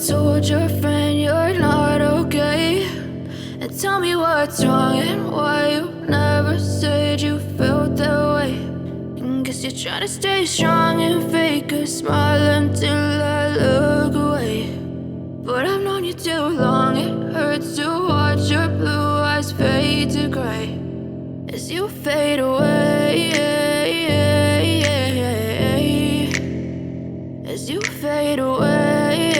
told your friend you're not okay, and tell me what's wrong and why you never said you felt that way. And guess you're trying to stay strong and fake a smile until I look away. But I've known you too long, it hurts to watch your blue eyes fade to gray as you fade away, as you fade away.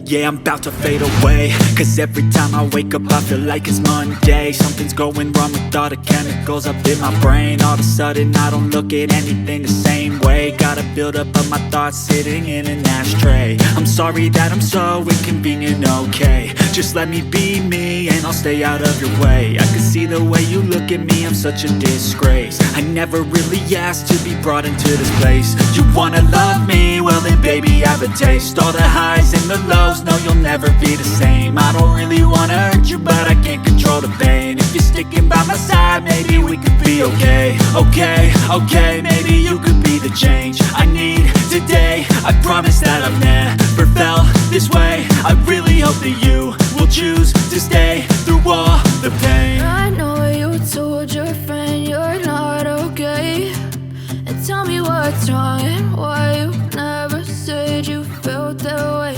Yeah, I'm about to fade away, cause every time I wake up I feel like it's Monday. Something's going wrong with all the chemicals up in my brain. All of a sudden I don't look at anything the same way. Gotta build up of my thoughts sitting in an ashtray. I'm sorry that I'm so inconvenient, okay. Just let me be me and I'll stay out of your way. I can see the way you look at me, I'm such a disgrace. I never really asked to be brought into this place. You wanna love me? Well then baby have a taste. All the highs and the lows, no you'll never be the same. I don't really wanna hurt you but I can't control the pain. If you're sticking by my side maybe we could be okay. Okay, maybe you could be the change I need today. I promise that I've never felt this way. I really hope that you will choose to stay through all the pain. I know you told your friend you're not okay, and tell me what's wrong and why you never said you felt that way.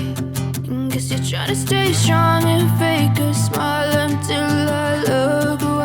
And guess you're trying to stay strong and fake a smile until I look away.